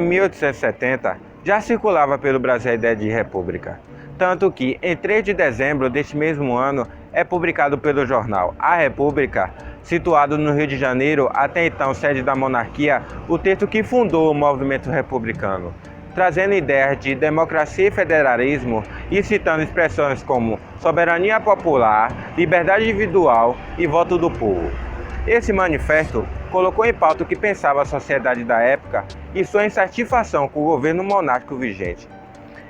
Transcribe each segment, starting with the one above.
1870, já circulava pelo Brasil a ideia de república, tanto que, em 3 de dezembro deste mesmo ano, é publicado pelo jornal A República, situado no Rio de Janeiro, até então sede da monarquia, o texto que fundou o movimento republicano, trazendo ideias de democracia e federalismo e citando expressões como soberania popular, liberdade individual e voto do povo. Esse manifesto colocou em pauta o que pensava a sociedade da época e sua insatisfação com o governo monárquico vigente.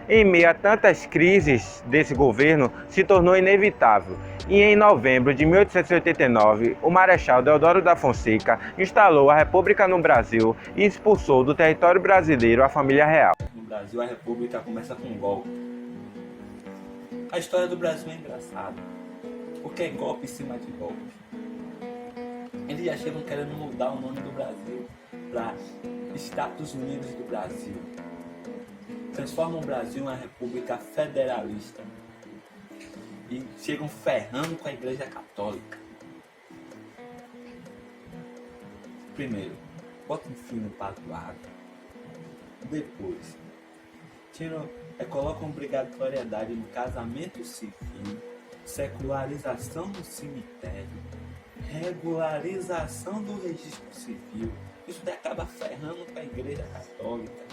Em meio a tantas crises desse governo, se tornou inevitável, e em novembro de 1889, o Marechal Deodoro da Fonseca instalou a República no Brasil e expulsou do território brasileiro a família real. No Brasil, a República começa com um golpe. A história do Brasil é engraçada, porque é golpe em cima de golpe. Eles já chegam querendo mudar o nome do Brasil para Estados Unidos do Brasil. Transformam o Brasil em uma república federalista. E chegam ferrando com a Igreja Católica. Primeiro, botam fim no padroado. Depois, colocam obrigatoriedade no casamento civil, secularização do cemitério, regularização do registro civil. Isso daí acaba ferrando com a Igreja Católica.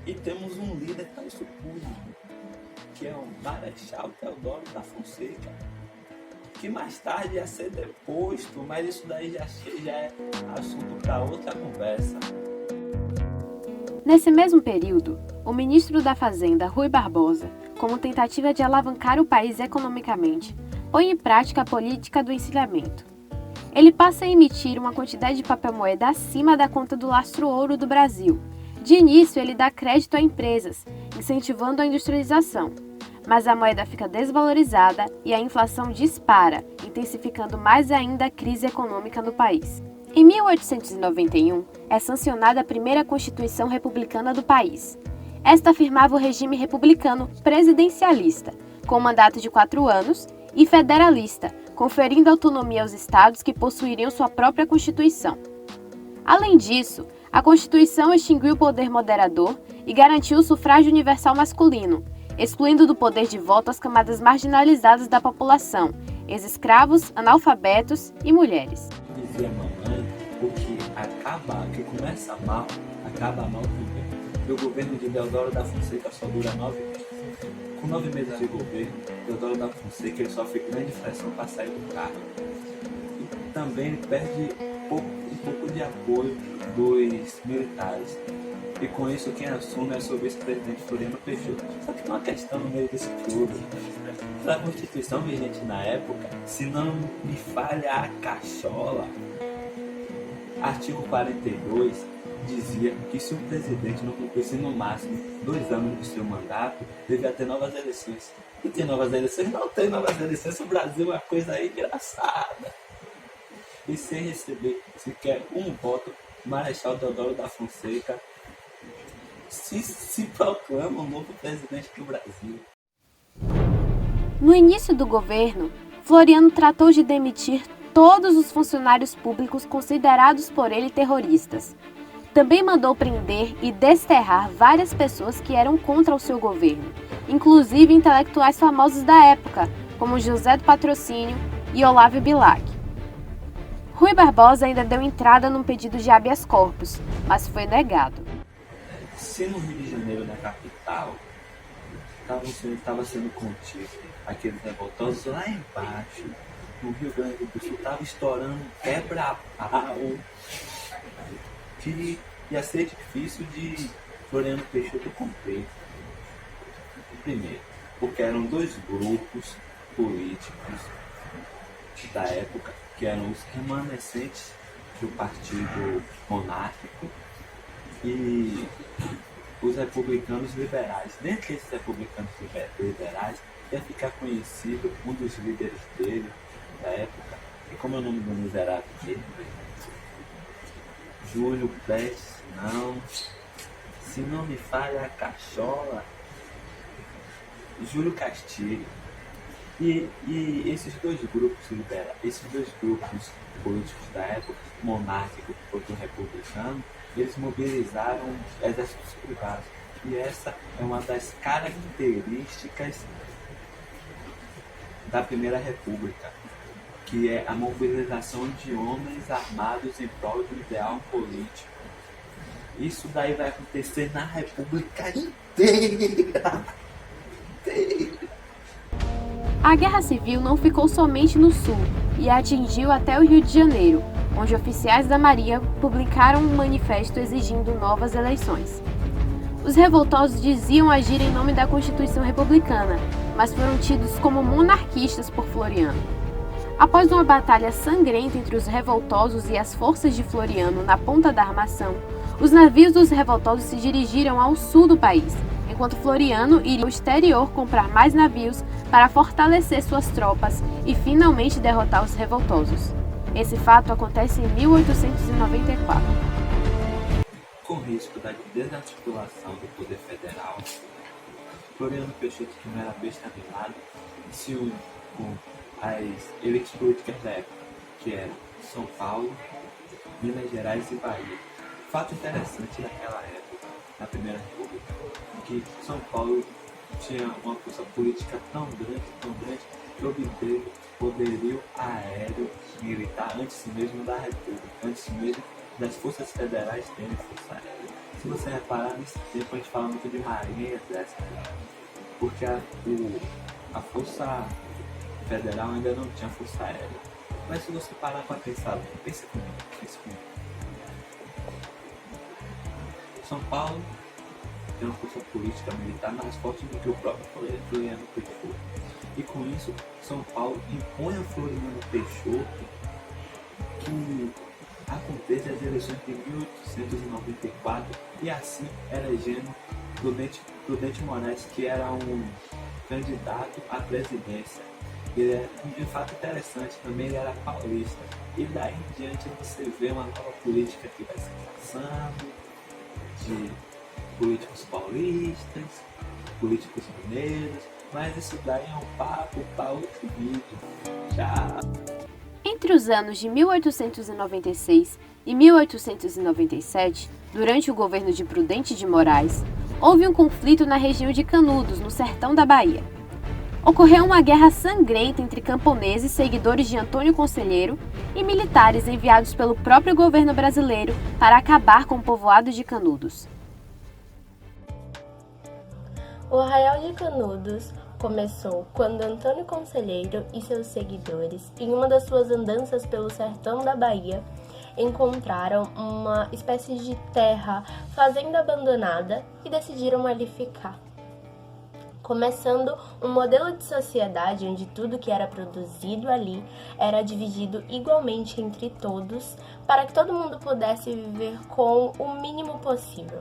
E temos um líder para isso tudo, que é o Marechal Deodoro da Fonseca, que mais tarde ia ser deposto, mas isso daí já é assunto para outra conversa. Nesse mesmo período, o ministro da Fazenda, Rui Barbosa, como tentativa de alavancar o país economicamente, põe em prática a política do encilhamento. Ele passa a emitir uma quantidade de papel-moeda acima da conta do lastro-ouro do Brasil. De início, ele dá crédito a empresas, incentivando a industrialização. Mas a moeda fica desvalorizada e a inflação dispara, intensificando mais ainda a crise econômica no país. Em 1891, é sancionada a primeira Constituição Republicana do país. Esta afirmava o regime republicano presidencialista, com mandato de 4 anos, e federalista, conferindo autonomia aos estados que possuiriam sua própria Constituição. Além disso, a Constituição extinguiu o poder moderador e garantiu o sufrágio universal masculino, excluindo do poder de voto as camadas marginalizadas da população, ex-escravos, analfabetos e mulheres. Dizia a mamãe, o que começa mal, acaba mal também. E o governo de Deodoro da Fonseca só dura 9 meses. Com 9 meses de governo, Deodoro da Fonseca ele sofre grande pressão para sair do cargo. E também ele perde um pouco de apoio dos militares. E com isso quem assume é o vice-presidente Floriano Peixoto. Só que tem uma questão no meio disso tudo. A Constituição vigente na época, se não me falha a cachola, artigo 42 dizia que se o presidente não cumprisse no máximo 2 anos do seu mandato, devia ter novas eleições. E tem novas eleições? Não tem novas eleições. O Brasil é uma coisa engraçada. E sem receber sequer um voto, Marechal Deodoro da Fonseca se proclama o novo presidente do Brasil. No início do governo, Floriano tratou de demitir todos os funcionários públicos considerados por ele terroristas. Também mandou prender e desterrar várias pessoas que eram contra o seu governo, inclusive intelectuais famosos da época, como José do Patrocínio e Olavo Bilac. Rui Barbosa ainda deu entrada num pedido de habeas corpus, mas foi negado. Se no Rio de Janeiro, na capital, estava sendo contido aqueles revoltosos, lá embaixo, no Rio Grande do Sul, estava estourando quebra-pau, que ia ser difícil de Floriano Peixoto cumprir. Primeiro, porque eram 2 grupos políticos da época, que eram os remanescentes do Partido Monárquico e os republicanos liberais. Dentre esses republicanos liberais, ia ficar conhecido um dos líderes dele, da época, e como é o nome do miserável dele? Júlio Prestes, não, se não me falha a cachola, Júlio Castilho. E esses dois grupos políticos da época, monárquico e republicano, eles mobilizaram exércitos privados. E essa é uma das características da Primeira República, que é a mobilização de homens armados em prol do ideal político. Isso daí vai acontecer na República inteira. A Guerra Civil não ficou somente no Sul e atingiu até o Rio de Janeiro, onde oficiais da Marinha publicaram um manifesto exigindo novas eleições. Os revoltosos diziam agir em nome da Constituição Republicana, mas foram tidos como monarquistas por Floriano. Após uma batalha sangrenta entre os revoltosos e as forças de Floriano na Ponta da Armação, os navios dos revoltosos se dirigiram ao sul do país, enquanto Floriano iria ao exterior comprar mais navios para fortalecer suas tropas e finalmente derrotar os revoltosos. Esse fato acontece em 1894. Com risco da desarticulação do poder federal, Floriano Peixoto, que não era besta animado, se une com as elites políticas da época, que eram São Paulo, Minas Gerais e Bahia. Fato interessante daquela época, na Primeira República, que São Paulo tinha uma força política tão grande, que obteve poderio aéreo militar antes mesmo da República, antes mesmo das forças federais terem força aérea. Se você reparar, nesse tempo a gente fala muito de marinha e exército, porque a força federal ainda não tinha força aérea. Mas se você parar para pensar bem, pense comigo. São Paulo tem uma força política militar mais forte do que o próprio Floriano Peixoto. E com isso, São Paulo impõe a Floriano Peixoto que aconteça as eleições de 1894 e assim elegendo Prudente Moraes, que era um candidato à presidência. Ele é um fato interessante também, ele era paulista. E daí em diante você vê uma nova política que vai se passando, de políticos paulistas, políticos mineiros, mas isso daí é um papo para outro vídeo. Tchau! Entre os anos de 1896 e 1897, durante o governo de Prudente de Moraes, houve um conflito na região de Canudos, no sertão da Bahia. Ocorreu uma guerra sangrenta entre camponeses, seguidores de Antônio Conselheiro, e militares enviados pelo próprio governo brasileiro para acabar com o povoado de Canudos. O Arraial de Canudos começou quando Antônio Conselheiro e seus seguidores, em uma das suas andanças pelo sertão da Bahia, encontraram uma espécie de terra, fazenda abandonada, e decidiram ali ficar. Começando um modelo de sociedade onde tudo que era produzido ali era dividido igualmente entre todos, para que todo mundo pudesse viver com o mínimo possível.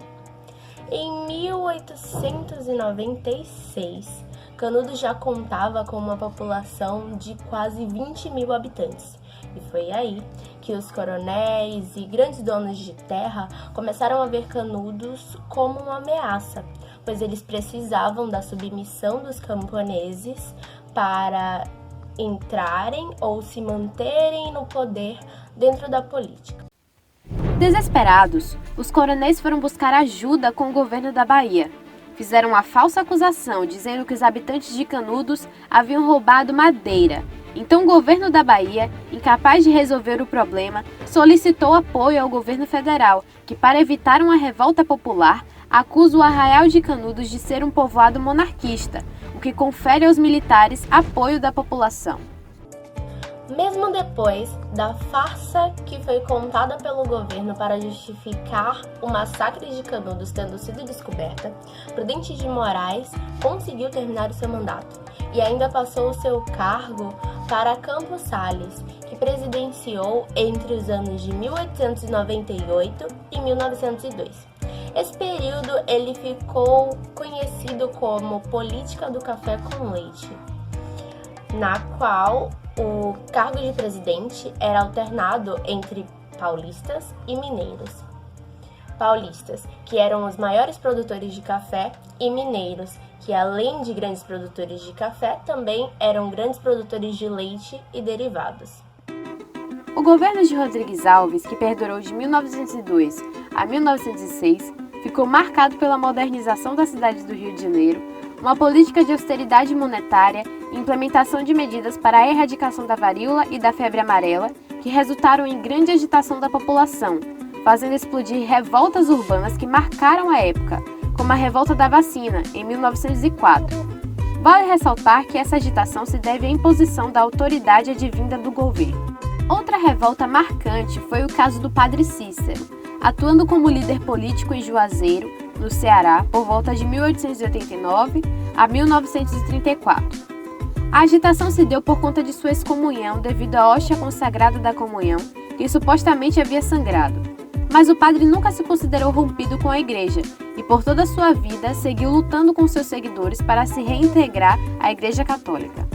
Em 1896, Canudos já contava com uma população de quase 20 mil habitantes. E foi aí que os coronéis e grandes donos de terra começaram a ver Canudos como uma ameaça, pois eles precisavam da submissão dos camponeses para entrarem ou se manterem no poder dentro da política. Desesperados, os coronéis foram buscar ajuda com o governo da Bahia. Fizeram uma falsa acusação, dizendo que os habitantes de Canudos haviam roubado madeira. Então o governo da Bahia, incapaz de resolver o problema, solicitou apoio ao governo federal, que, para evitar uma revolta popular, acusa o Arraial de Canudos de ser um povoado monarquista, o que confere aos militares apoio da população. Mesmo depois da farsa que foi contada pelo governo para justificar o massacre de Canudos tendo sido descoberta, Prudente de Moraes conseguiu terminar o seu mandato e ainda passou o seu cargo para Campos Salles, que presidenciou entre os anos de 1898 e 1902. Esse período ele ficou conhecido como política do café com leite, na qual o cargo de presidente era alternado entre paulistas e mineiros. paulistas, que eram os maiores produtores de café, e mineiros, que além de grandes produtores de café, também eram grandes produtores de leite e derivados. O governo de Rodrigues Alves, que perdurou de 1902 a 1906, ficou marcado pela modernização da cidade do Rio de Janeiro, uma política de austeridade monetária e implementação de medidas para a erradicação da varíola e da febre amarela, que resultaram em grande agitação da população, fazendo explodir revoltas urbanas que marcaram a época, como a Revolta da Vacina, em 1904. Vale ressaltar que essa agitação se deve à imposição da autoridade advinda do governo. Outra revolta marcante foi o caso do Padre Cícero, atuando como líder político em Juazeiro, no Ceará, por volta de 1889 a 1934. A agitação se deu por conta de sua excomunhão devido à hóstia consagrada da comunhão, que supostamente havia sangrado. Mas o padre nunca se considerou rompido com a igreja e por toda a sua vida seguiu lutando com seus seguidores para se reintegrar à Igreja Católica.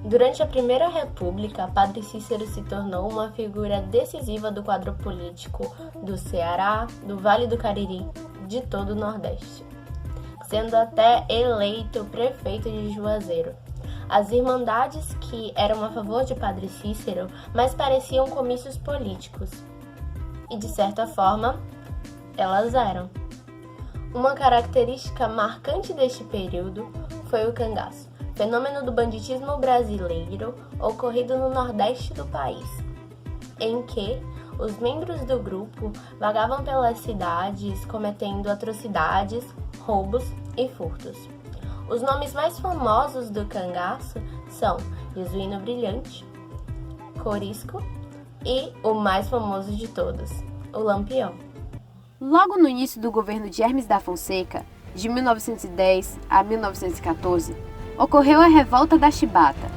Durante a Primeira República, Padre Cícero se tornou uma figura decisiva do quadro político do Ceará, do Vale do Cariri, de todo o Nordeste, sendo até eleito prefeito de Juazeiro. As irmandades que eram a favor de Padre Cícero, mas pareciam comícios políticos. E, de certa forma, elas eram. Uma característica marcante deste período foi o cangaço, fenômeno do banditismo brasileiro ocorrido no Nordeste do país, em que os membros do grupo vagavam pelas cidades cometendo atrocidades, roubos e furtos. Os nomes mais famosos do cangaço são Jesuíno Brilhante, Corisco e o mais famoso de todos, o Lampião. Logo no início do governo de Hermes da Fonseca, de 1910 a 1914, ocorreu a Revolta da Chibata.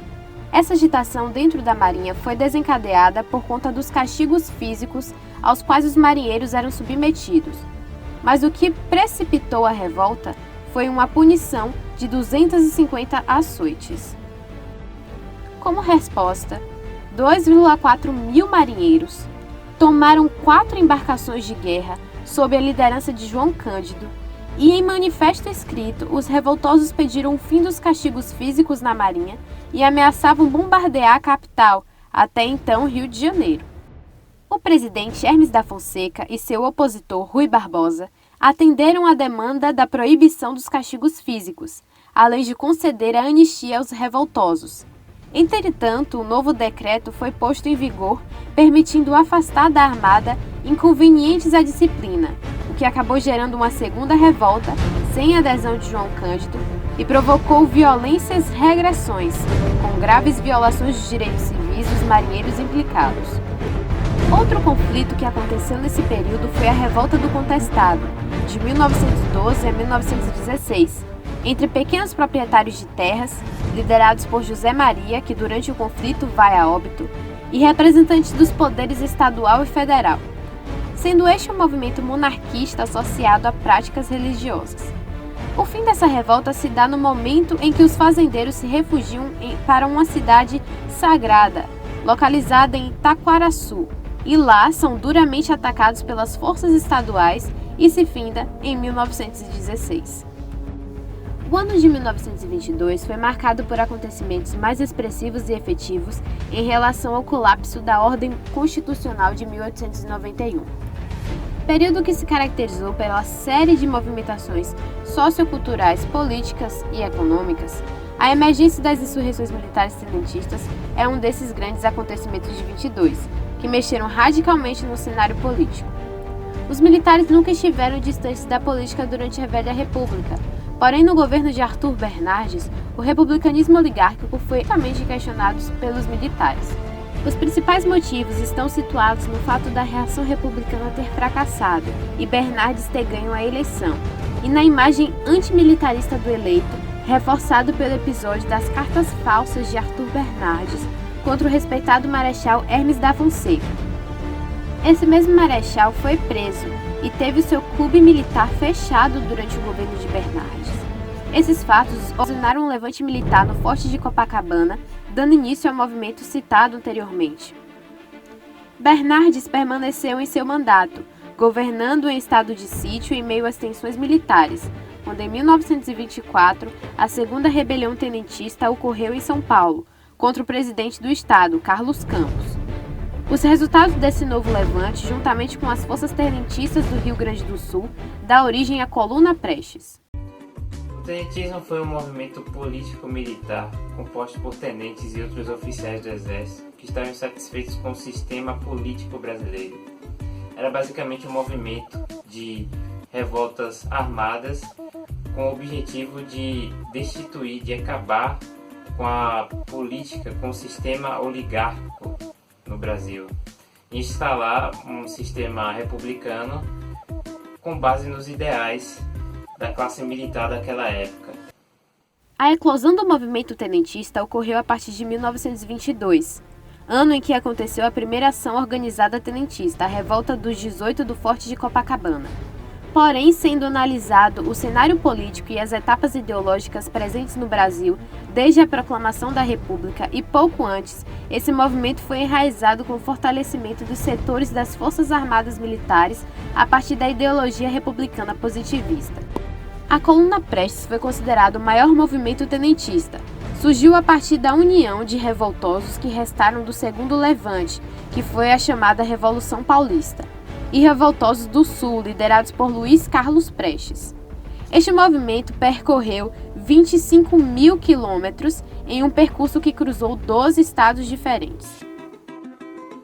Essa agitação dentro da Marinha foi desencadeada por conta dos castigos físicos aos quais os marinheiros eram submetidos. Mas o que precipitou a revolta foi uma punição de 250 açoites. Como resposta, 2,4 mil marinheiros tomaram 4 embarcações de guerra sob a liderança de João Cândido, e em manifesto escrito, os revoltosos pediram o fim dos castigos físicos na Marinha e ameaçavam bombardear a capital, até então Rio de Janeiro. O presidente Hermes da Fonseca e seu opositor Rui Barbosa atenderam à demanda da proibição dos castigos físicos, além de conceder a anistia aos revoltosos. Entretanto, o novo decreto foi posto em vigor, permitindo afastar da armada inconvenientes à disciplina, o que acabou gerando uma segunda revolta sem adesão de João Cândido e provocou violências e regressões, com graves violações de direitos civis dos marinheiros implicados. Outro conflito que aconteceu nesse período foi a Revolta do Contestado, de 1912 a 1916, entre pequenos proprietários de terras, liderados por José Maria, que durante o conflito vai a óbito, e representantes dos poderes estadual e federal, sendo este um movimento monarquista associado a práticas religiosas. O fim dessa revolta se dá no momento em que os fazendeiros se refugiam para uma cidade sagrada, localizada em Taquaraçu, e lá são duramente atacados pelas forças estaduais e se finda em 1916. O ano de 1922 foi marcado por acontecimentos mais expressivos e efetivos em relação ao colapso da Ordem Constitucional de 1891. Período que se caracterizou pela série de movimentações socioculturais, políticas e econômicas. A emergência das insurreições militares tenentistas é um desses grandes acontecimentos de 22, que mexeram radicalmente no cenário político. Os militares nunca estiveram distantes da política durante a Velha República, porém no governo de Arthur Bernardes, o republicanismo oligárquico foi altamente questionado pelos militares. Os principais motivos estão situados no fato da reação republicana ter fracassado e Bernardes ter ganho a eleição, e na imagem antimilitarista do eleito, reforçado pelo episódio das cartas falsas de Arthur Bernardes contra o respeitado marechal Hermes da Fonseca. Esse mesmo marechal foi preso e teve seu clube militar fechado durante o governo de Bernardes. Esses fatos ocasionaram um levante militar no Forte de Copacabana, dando início ao movimento citado anteriormente. Bernardes permaneceu em seu mandato, governando em estado de sítio em meio às tensões militares, quando em 1924 a segunda rebelião tenentista ocorreu em São Paulo, contra o presidente do estado, Carlos Campos. Os resultados desse novo levante, juntamente com as forças tenentistas do Rio Grande do Sul, dá origem à Coluna Prestes. O tenentismo foi um movimento político-militar composto por tenentes e outros oficiais do exército que estavam insatisfeitos com o sistema político brasileiro. Era basicamente um movimento de revoltas armadas com o objetivo de destituir, de acabar com a política, com o sistema oligárquico no Brasil, e instalar um sistema republicano com base nos ideais da classe militar daquela época. A eclosão do movimento tenentista ocorreu a partir de 1922, ano em que aconteceu a primeira ação organizada tenentista, a Revolta dos 18 do Forte de Copacabana. Porém, sendo analisado o cenário político e as etapas ideológicas presentes no Brasil desde a proclamação da República e pouco antes, esse movimento foi enraizado com o fortalecimento dos setores das Forças Armadas Militares a partir da ideologia republicana positivista. A Coluna Prestes foi considerado o maior movimento tenentista. Surgiu a partir da união de revoltosos que restaram do segundo levante, que foi a chamada Revolução Paulista, e revoltosos do Sul, liderados por Luiz Carlos Prestes. Este movimento percorreu 25 mil quilômetros em um percurso que cruzou 12 estados diferentes.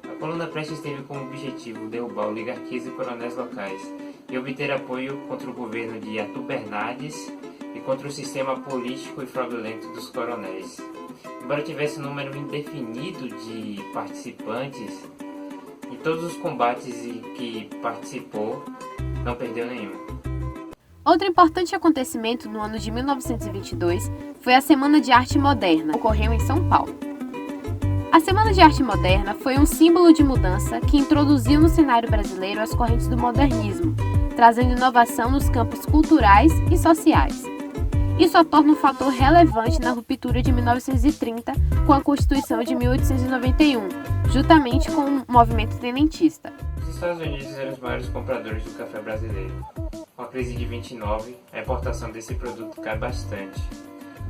A Coluna Prestes teve como objetivo derrubar oligarquias e coronéis locais e obter apoio contra o governo de Arthur Bernardes e contra o sistema político e fraudulento dos coronéis. Embora tivesse um número indefinido de participantes, em todos os combates que participou, não perdeu nenhum. Outro importante acontecimento no ano de 1922 foi a Semana de Arte Moderna, que ocorreu em São Paulo. A Semana de Arte Moderna foi um símbolo de mudança que introduziu no cenário brasileiro as correntes do modernismo, trazendo inovação nos campos culturais e sociais. Isso a torna um fator relevante na ruptura de 1930 com a Constituição de 1891, juntamente com o movimento tenentista. Os Estados Unidos eram os maiores compradores do café brasileiro. Com a crise de 29, a importação desse produto cai bastante,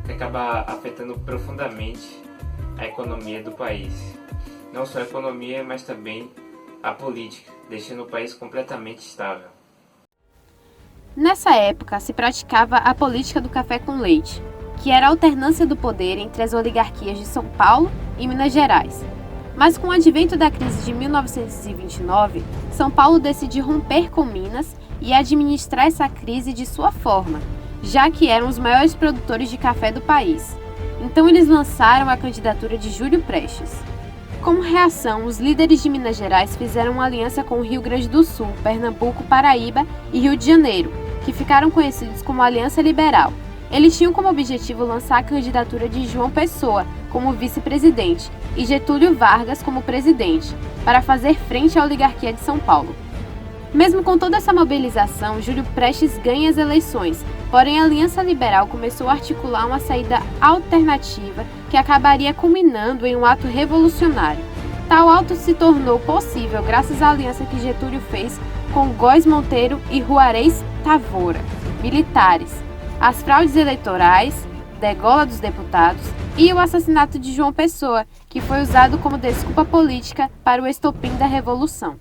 o que acaba afetando profundamente a economia do país. Não só a economia, mas também a política, deixando o país completamente estável. Nessa época, se praticava a política do café com leite, que era a alternância do poder entre as oligarquias de São Paulo e Minas Gerais. Mas com o advento da crise de 1929, São Paulo decidiu romper com Minas e administrar essa crise de sua forma, já que eram os maiores produtores de café do país. Então eles lançaram a candidatura de Júlio Prestes. Como reação, os líderes de Minas Gerais fizeram uma aliança com o Rio Grande do Sul, Pernambuco, Paraíba e Rio de Janeiro, que ficaram conhecidos como Aliança Liberal. Eles tinham como objetivo lançar a candidatura de João Pessoa como vice-presidente e Getúlio Vargas como presidente, para fazer frente à oligarquia de São Paulo. Mesmo com toda essa mobilização, Júlio Prestes ganha as eleições, porém a Aliança Liberal começou a articular uma saída alternativa que acabaria culminando em um ato revolucionário. Tal ato se tornou possível graças à aliança que Getúlio fez com Góes Monteiro e Juarez Távora, militares, as fraudes eleitorais, degola dos deputados e o assassinato de João Pessoa, que foi usado como desculpa política para o estopim da Revolução.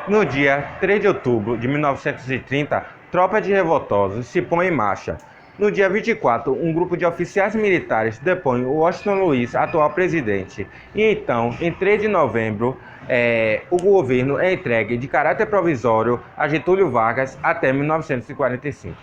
No dia 3 de outubro de 1930, tropa de revoltosos se põe em marcha. No dia 24, um grupo de oficiais militares depõe o Washington Luiz, atual presidente. E então, em 3 de novembro, o governo é entregue de caráter provisório a Getúlio Vargas até 1945.